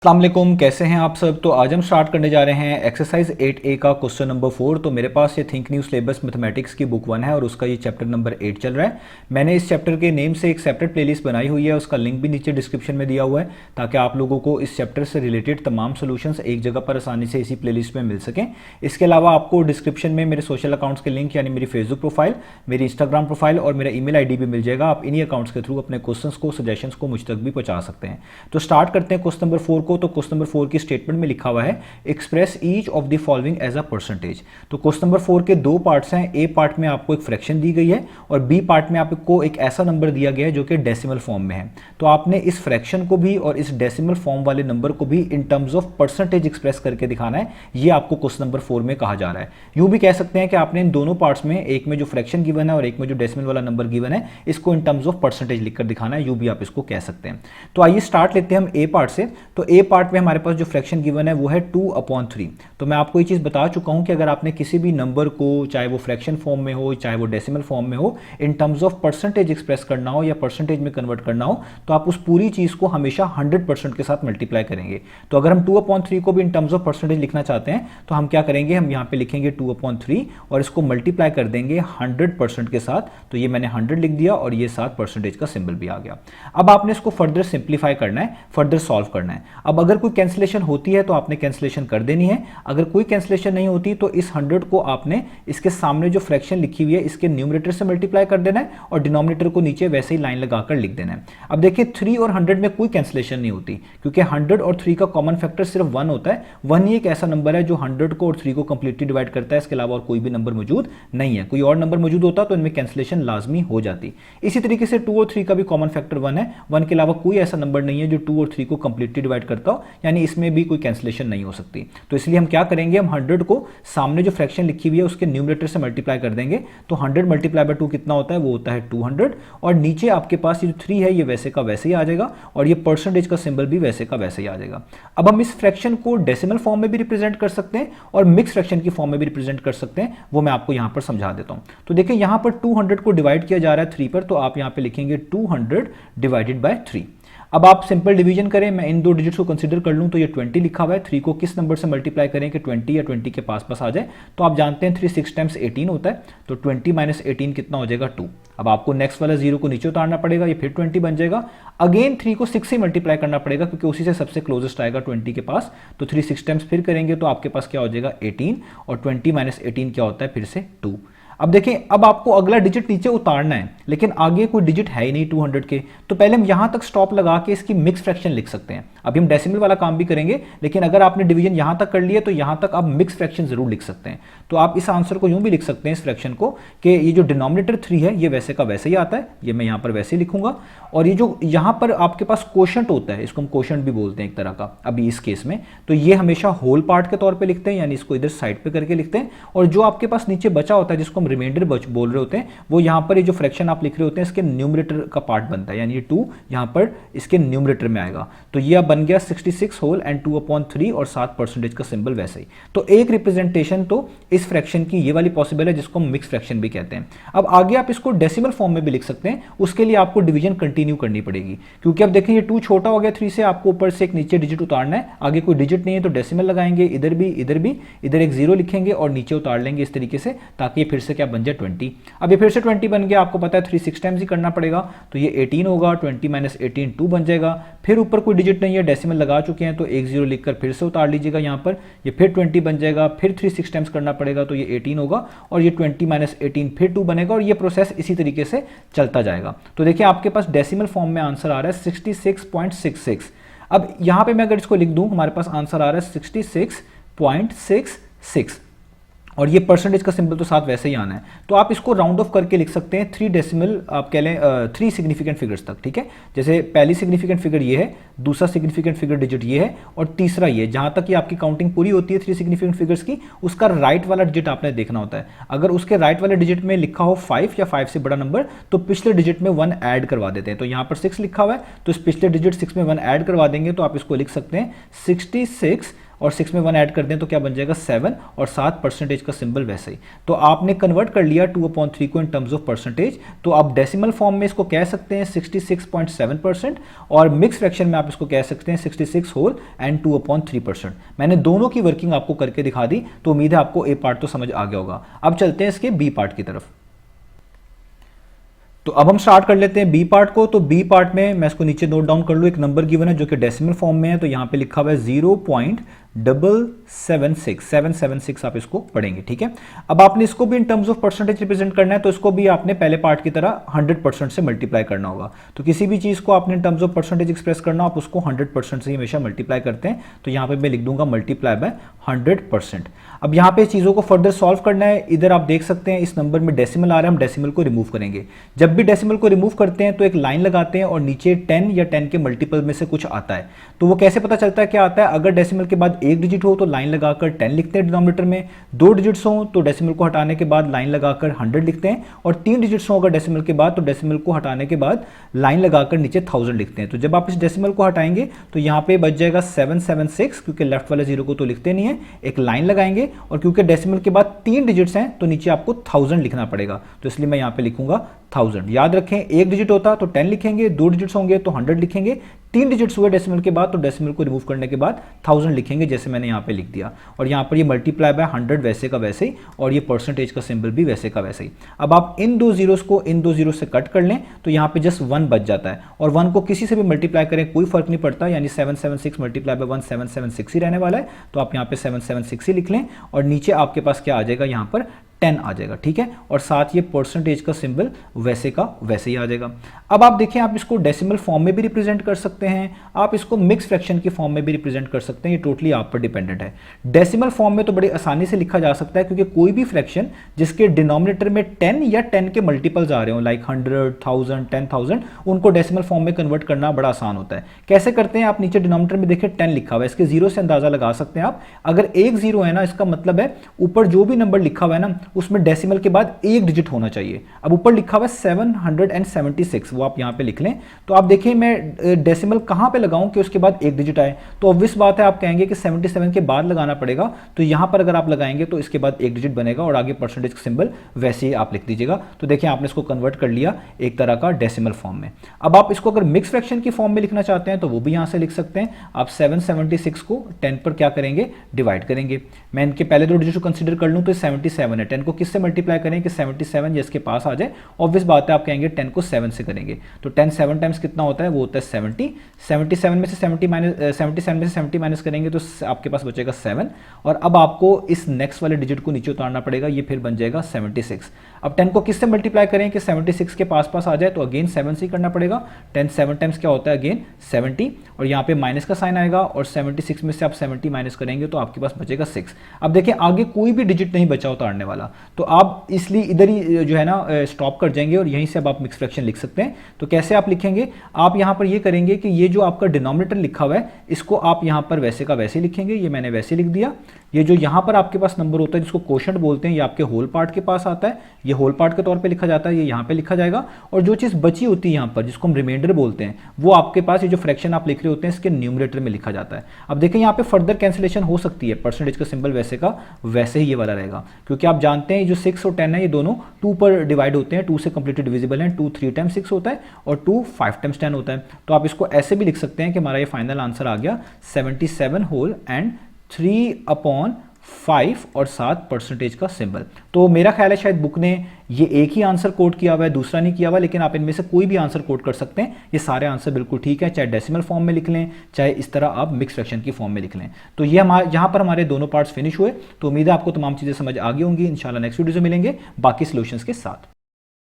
अस्सलाम वालेकुम, कैसे हैं आप सब। तो आज हम स्टार्ट करने जा रहे हैं एक्सरसाइज 8A का क्वेश्चन नंबर 4। तो मेरे पास ये थिंक न्यू सिलेबस मैथमेटिक्स की बुक 1 है और उसका ये चैप्टर नंबर 8 चल रहा है। मैंने इस चैप्टर के नेम से एक सेपरेट प्लेलिस्ट बनाई हुई है, उसका लिंक भी नीचे डिस्क्रिप्शन में दिया हुआ है ताकि आप लोगों को इस चैप्टर से रिलेटेड तमाम सोल्यूशंस एक जगह पर आसानी से इसी प्लेलिस्ट में मिल सकें। इसके अलावा आपको डिस्क्रिप्शन में मेरे सोशल अकाउंट्स के लिंक यानी मेरी फेसबुक प्रोफाइल, मेरी इंस्टाग्राम प्रोफाइल और मेरा ईमेल आईडी भी मिल जाएगा। आप इन्हीं अकाउंट्स के थ्रू अपने क्वेश्चंस को, सजेशंस को मुझ तक भी पहुंचा सकते हैं। तो स्टार्ट करते हैं क्वेश्चन नंबर 4 को। तो क्वेश्चन नंबर 4 की स्टेटमेंट में लिखा हुआ है express each of the following as a percentage. तो क्वेश्चन नंबर 4 के दो पार्ट्स हैं। ए पार्ट में आपको एक फ्रैक्शन दी गई है और बी पार्ट में आपको एक ऐसा नंबर दिया गया है जो कि डेसिमल फॉर्म में है। तो आपने इस फ्रैक्शन को भी और इस डेसिमल फॉर्म वाले नंबर को भी in terms of percentage express करके दिखाना है। ये आपको क्वेश्चन नंबर 4 में कहा जा रहा है। यूं भी कह सकते हैं कि आपने इन दोनों पार्ट्स में, एक में जो फ्रैक्शन गिवन है और एक में जो डेसिमल वाला नंबर गिवन है, इसको इन टर्म्स ऑफ परसेंटेज लिखकर दिखाना है। यूं भी आप इसको कह सकते हैं। तो आइए स्टार्ट लेते हैं हम ए पार्ट से। तो ए पार्ट में हमारे पास जो फ्रैक्शन गिवन है वो है 2/3। तो मैं आपको ये चीज बता चुका हूं कि अगर आपने किसी भी नंबर को, चाहे वो फ्रैक्शन फॉर्म में हो चाहे वो डेसिमल फॉर्म में हो, in terms of percentage express करना हो या परसेंटेज में कन्वर्ट करना हो, तो आप उस पूरी चीज को हमेशा 100% के साथ मल्टीप्लाई करेंगे। तो अगर हम 2/3 को भी इन टर्म्स ऑफ परसेंटेज लिखना चाहते हैं तो हम क्या करेंगे, हम यहां पे लिखेंगे 2/3 और इसको मल्टीप्लाई कर देंगे 100% के साथ। तो ये मैंने 100 लिख दिया और ये साथ परसेंटेज का सिंबल भी आ गया। अब आपने इसको फर्दर सिंप्लीफाई करना है, फर्दर सॉल्व करना है। अब अगर कोई कैंसिलेशन होती है तो आपने कैंसिलेशन कर देनी है। अगर कोई कैंसिलेशन नहीं होती तो इस 100 को आपने इसके सामने जो फ्रैक्शन लिखी हुई है इसके न्यूमरेटर से मल्टीप्लाई कर देना है और डिनोमिनेटर को नीचे वैसे ही लाइन लगाकर लिख देना है। अब देखिए 3 और 100 में कोई कैंसिलेशन नहीं होती क्योंकि 100 और 3 का कॉमन फैक्टर सिर्फ 1 होता है। 1 ही एक ऐसा नंबर है जो 100 को और 3 को कंप्लीटली डिवाइड करता है। इसके अलावा और कोई भी नंबर मौजूद नहीं है। कोई और नंबर मौजूद होता तो इनमें कैंसिलेशन लाजमी हो जाती। इसी तरीके से 2 और 3 का भी कॉमन फैक्टर 1 है। 1 के अलावा कोई ऐसा नंबर नहीं है जो 2 और 3 को कंप्लीटली डिवाइड करता हो, यानी इसमें भी कोई कैंसिलेशन नहीं हो सकती। तो इसलिए हम क्या करेंगे, हम 100 को सामने जो फ्रैक्शन लिखी हुई है उसके न्यूमरेटर से मल्टीप्लाई कर देंगे। तो 100 मल्टीप्लाई बाय 2 कितना होता है, वो होता है 200। और नीचे आपके पास ये जो 3 है ये वैसे का वैसे ही आ जाएगा और ये परसेंटेज का सिंबल भी वैसे का वैसे ही आ जाएगा। अब हम इस फ्रैक्शन को डेसिमल फॉर्म में भी रिप्रेजेंट कर सकते हैं और मिक्स फ्रैक्शन की फॉर्म में भी रिप्रेजेंट कर सकते हैं। वो मैं आपको यहां पर समझा देता हूं। तो देखिए यहां पर 200 को डिवाइड किया जा रहा है 3 पर, तो आप यहां पे लिखेंगे 200 डिवाइडेड बाय 3। अब आप सिंपल डिवीजन करें, मैं इन दो डिजिट्स को कंसीडर कर लूं तो ये 20 लिखा हुआ है। 3 को किस नंबर से मल्टीप्लाई करें कि 20 या 20 के पास पास आ जाए। तो आप जानते हैं 3 6 टाइम्स 18 होता है। तो 20 माइनस 18 कितना हो जाएगा, 2। अब आपको नेक्स्ट वाला 0 को नीचे उतारना पड़ेगा, ये फिर 20 बन जाएगा। अगेन 3 को 6 से मल्टीप्लाई करना पड़ेगा क्योंकि उसी से सबसे क्लोजेस्ट आएगा 20 के पास। तो 3 6 टाइम्स फिर करेंगे तो आपके पास क्या हो जाएगा, 18। और 20 माइनस 18 क्या होता है, फिर से 2। अब देखें, अब आपको अगला डिजिट नीचे उतारना है लेकिन आगे कोई डिजिट है ही नहीं 200 के। तो पहले हम यहां तक स्टॉप लगा के इसकी मिक्स फ्रैक्शन लिख सकते हैं। अभी हम डेसिमल वाला काम भी करेंगे लेकिन अगर आपने डिवीजन यहां तक कर लिया तो यहां तक आप मिक्स फ्रैक्शन जरूर लिख सकते हैं। तो आप इस आंसर को यूं भी लिख सकते हैं इस फ्रैक्शन को कि ये जो डिनोमिनेटर 3 है ये वैसे का वैसे ही आता है, ये मैं यहां पर वैसे ही लिखूंगा। और ये जो यहां पर आपके पास कोशेंट होता है, इसको हम कोशेंट भी बोलते हैं एक तरह का अभी इस केस में, तो ये हमेशा होल पार्ट के तौर पर लिखते हैं, यानी इसको इधर साइड पे करके लिखते हैं। और जो आपके पास नीचे बचा होता है जिसको हम रिमाइंडर बोल रहे होते हैं, वो यहां पर ये जो फ्रैक्शन आप लिख रहे होते हैं इसके न्यूमरेटर का पार्ट बनता है, यानी ये 2 यहां पर इसके न्यूमरेटर में आएगा। तो ये अब बन गया 66 होल एंड 2/3 और 7 परसेंटेज का सिंबल वैसे ही। तो एक रिप्रेजेंटेशन तो इस फ्रैक्शन की ये वाली पॉसिबल है जिसको हम मिक्स फ्रैक्शन भी कहते हैं। अब आगे आप इसको डेसिमल फॉर्म में भी लिख सकते हैं, उसके लिए आपको डिवीजन कंटिन्यू करनी पड़ेगी क्योंकि अब देखें ये 2 छोटा हो गया 3 से, आपको ऊपर से एक नीचे डिजिट उतारना है। आगे कोई डिजिट नहीं है तो डेसिमल लगाएंगे, इधर भी इधर एक 0 लिखेंगे और नीचे उतार लेंगे इस तरीके से, ताकि ये फिर से क्या बन जाए 20। अब ये फिर से 20 बन गया, आपको पता है 3 6 टाइम्स ही करना पड़ेगा। तो ये 18 होगा, 20 माइनस 18 2 बन जाएगा। फिर ऊपर कोई डिजिट नहीं है, डेसिमल लगा चुके हैं तो एक 0 लिखकर फिर से उतार लीजिएगा यहाँ पर, ये फिर 20 बन जाएगा। फिर 3 6 टाइम्स करना पड़ेगा तो ये 18 होगा और ये 20 माइनस 18 फिर 2 बनेगा और ये प्रोसेस इसी तरीके से चलता जाएगा। तो देखिए आपके पास डेसिमल फॉर्म में आंसर आ रहा है 66.66। अब यहाँ पे मैं अगर इसको लिख दूं, हमारे पास आंसर आ रहा है 66.66 और ये परसेंटेज का सिंबल तो साथ वैसे ही आना है। तो आप इसको राउंड ऑफ करके लिख सकते हैं 3 डेसिमल, आप कह लें 3 सिग्निफिकेंट फिगर्स तक, ठीक है। जैसे पहली सिग्निफिकेंट फिगर ये है, दूसरा सिग्निफिकेंट फिगर डिजिट ये है और तीसरा ये। जहां तक ये आपकी काउंटिंग पूरी होती है 3 सिग्निफिकेंट फिगर्स की, उसका राइट वाला डिजिट आपने देखना होता है। अगर उसके राइट वाले डिजिट में लिखा हो 5 या 5 से बड़ा नंबर तो पिछले डिजिट में 1 ऐड करवा देते हैं। तो यहां पर 6 लिखा हुआ है तो इस पिछले डिजिट 6 में 1 ऐड करवा देंगे तो आप इसको लिख सकते हैं 66 और 6 में 1 ऐड कर दें तो क्या बन जाएगा 7 और साथ परसेंटेज का सिंबल वैसे ही। तो आपने कन्वर्ट कर लिया 2/3 को इन टर्म्स ऑफ परसेंटेज, तो आप डेसिमल फॉर्म में इसको कह सकते हैं 66.7% और मिक्स फ्रैक्शन में आप इसको कह सकते हैं 66 होल एंड 2/3%। मैंने दोनों की वर्किंग आपको करके दिखा दी, तो उम्मीद है आपको ए पार्ट तो समझ आ गया होगा। अब चलते हैं इसके बी पार्ट की तरफ। तो अब हम स्टार्ट कर लेते हैं बी पार्ट को। तो बी पार्ट में मैं इसको नीचे नोट डाउन कर लूँ, एक नंबर गिवन है जो कि डेसिमल फॉर्म में है, तो यहाँ पे लिखा हुआ है 0.776 आप इसको पढ़ेंगे, ठीक है। अब आपने इसको भी in terms of percentage represent करना है, तो इसको भी आपने पहले पार्ट की तरह 100% से मल्टीप्लाई करना होगा। तो किसी भी चीज को आपने in terms of percentage express करना, आप उसको 100% से हमेशा मल्टीप्लाई करते हैं। तो यहाँ पे मैं लिख दूंगा मल्टीप्लाई बाय 100%। अब यहाँ पे चीजों को फर्दर सॉल्व करना है। इधर आप देख सकते हैं इस नंबर में डेसिमल आ रहा है, हम डेसिमल को रिमूव करेंगे। जब भी डेसिमल को रिमूव करते हैं तो एक लाइन लगाते हैं और नीचे 10 या 10 के मल्टीपल में से कुछ आता है। तो वो कैसे पता चलता है क्या आता है? अगर डेसिमल के बाद एक डिजिट हो तो लाइन लगाकर 10 लिखते हैं डिनोमिनेटर में, 2 डिजिट्स हो तो डेसिमल को हटाने के बाद लाइन लगाकर 100 लिखते हैं, और 3 डिजिट्स हो अगर डेसिमल के बाद तो डेसिमल को हटाने के बाद लाइन लगाकर नीचे 1000 लिखते हैं। तो जब आप इस डेसिमल को हटाएंगे तो यहाँ पे बच जाएगा 776, क्योंकि लेफ्ट वाले जीरो को तो लिखते नहीं है, एक लाइन लगाएंगे, और क्योंकि डेसिमल के बाद 3 डिजिट्स हैं तो नीचे आपको 1000 लिखना पड़ेगा, तो इसलिए मैं यहाँ पे लिखूंगा 1000। याद रखें एक डिजिट होता तो 10 लिखेंगे, 2 डिजिट्स होंगे तो 100 लिखेंगे, 3 डिजिट्स हुए डेसिमल के बाद तो डेसिमल को रिमूव करने के बाद 1000 लिखेंगे, जैसे मैंने यहाँ पे लिख दिया। और यहाँ पर ये मल्टीप्लाई बाय 100 वैसे का वैसे ही, और ये परसेंटेज का सिंबल भी वैसे का वैसे ही। अब आप इन दो जीरोस को इन दो जीरो से कट कर लें तो यहाँ पे जस्ट 1 बच जाता है, और 1 को किसी से भी मल्टीप्लाई करें कोई फर्क नहीं पड़ता, यानी 776 मल्टीप्लाई बाय 1 776 ही रहने वाला है। तो आप यहाँ पे 776 ही लिख लें, और नीचे आपके पास क्या आ जाएगा, यहाँ पर 10 आ जाएगा, ठीक है। और साथ ये परसेंटेज का सिंबल वैसे का वैसे ही आ जाएगा। अब आप देखें, आप इसको डेसिमल फॉर्म में भी रिप्रेजेंट कर सकते हैं, आप इसको मिक्स फ्रैक्शन की फॉर्म में भी रिप्रेजेंट कर सकते हैं, ये टोटली आप पर डिपेंडेंट है। डेसिमल फॉर्म में तो बड़ी आसानी से लिखा जा सकता है, क्योंकि कोई भी फ्रैक्शन जिसके डिनोमिनेटर में 10 या 10 के मल्टीपल्स आ रहे हो, लाइक 100, 1000, 10,000, उनको डेसिमल फॉर्म में कन्वर्ट करना बड़ा आसान होता है। कैसे करते हैं? आप नीचे डिनोमिनेटर में देखिए 10 लिखा हुआ है, इसके जीरो से अंदाजा लगा सकते हैं आप। अगर एक जीरो है ना, इसका मतलब है ऊपर जो भी नंबर लिखा हुआ है ना, उसमें डेसिमल के बाद एक डिजिट होना चाहिए। अब ऊपर लिखा हुआ है 776, वो आप यहां पे लिख लें। तो आप देखिए मैं डेसिमल कहां पे लगाऊं कि उसके बाद एक डिजिट आए, तो ऑब्वियस बात है आप कहेंगे कि 77 के बाद लगाना पड़ेगा, तो यहां पर अगर आप लगाएंगे तो इसके बाद एक डिजिट बनेगा, और आगे परसेंटेज का सिंबल वैसे ही आप लिख दीजिएगा। तो देखिए आपने इसको कन्वर्ट कर लिया एक तरह का डेसिमल फॉर्म में। अब आप इसको अगर मिक्स फ्रैक्शन की फॉर्म में लिखना चाहते हैं तो वो भी यहां से लिख सकते हैं। आप 776 को 10 पर क्या करेंगे, डिवाइड करेंगे। मैं इनके पहले 2 डिजिट को कंसीडर कर लूं तो 77 है, 10 को किससे मल्टीप्लाई करें कि 77 जिसके पास आ जाए। ऑब्वियस बात है आप कहेंगे 10 को 7 से करेंगे, तो 10 7 टाइम्स कितना होता है, वो होता है 70। 77 में से 70 माइनस करेंगे तो आपके पास बचेगा 7, और अब आपको इस नेक्स्ट वाले डिजिट को नीचे उतारना पड़ेगा, ये फिर बन जाएगा 76। अब 10 को किससे मल्टीप्लाई करें कि 76 के पास आ जाए, तो अगेन 7 से करना पड़ेगा। 10 7 टाइम्स क्या होता है, अगेन 70, और यहाँ पे माइनस का साइन आएगा, और 76 में से आप 70 माइनस करेंगे तो आपके पास बचेगा 6। अब देखिए आगे कोई भी डिजिट नहीं बचा उतारने वाला, तो आप इसलिए इधर ही जो है ना स्टॉप कर जाएंगे, और यहीं से अब आप मिक्स फ्रैक्शन लिख सकते हैं। तो कैसे आप लिखेंगे, आप यहां पर ये करेंगे कि ये जो आपका डिनोमिनेटर लिखा हुआ है इसको आप यहां पर वैसे का वैसे लिखेंगे, ये मैंने वैसे लिख दिया। ये जो यहां पर आपके पास नंबर होता है जिसको कोशेंट बोलते हैं, ये आपके होल पार्ट के पास आता है, ये होल पार्ट के तौर पे लिखा जाता है, ये यहां पे लिखा जाएगा। और जो चीज बची होती है यहां पर जिसको हम रिमाइंडर बोलते हैं, वो आपके पास ये जो फ्रैक्शन आप लिख रहे होते हैं इसके न्यूमरेटर में लिखा जाता है। अब देखिए यहां पे फर्दर कैंसिलेशन हो सकती है, परसेंटेज का सिंबल वैसे का वैसे ही ये वाला रहेगा, क्योंकि आप जानते हैं जो 6 और 10 है ये दोनों 2 पर डिवाइड होते हैं, 2 से कंप्लीटली डिविजिबल है। 2 3 टाइम्स 6 होता है और 2 5 टाइम्स 10 होता है। तो आप इसको ऐसे भी लिख सकते हैं कि हमारा ये फाइनल आंसर आ गया 77 होल एंड 3/5 और साथ परसेंटेज का सिंबल। तो मेरा ख्याल है शायद बुक ने ये एक ही आंसर कोड किया हुआ है, दूसरा नहीं किया हुआ, लेकिन आप इनमें से कोई भी आंसर कोड कर सकते हैं। ये सारे आंसर बिल्कुल ठीक है, चाहे डेसिमल फॉर्म में लिख लें, चाहे इस तरह आप मिक्स फ्रैक्शन की फॉर्म में लिख लें। तो ये यहाँ पर हमारे दोनों पार्ट्स फिनिश हुए। तो उम्मीद है आपको तमाम चीज़ें समझ आ गई होंगी। इंशाल्लाह नेक्स्ट वीडियो से मिलेंगे बाकी सॉल्यूशंस के साथ।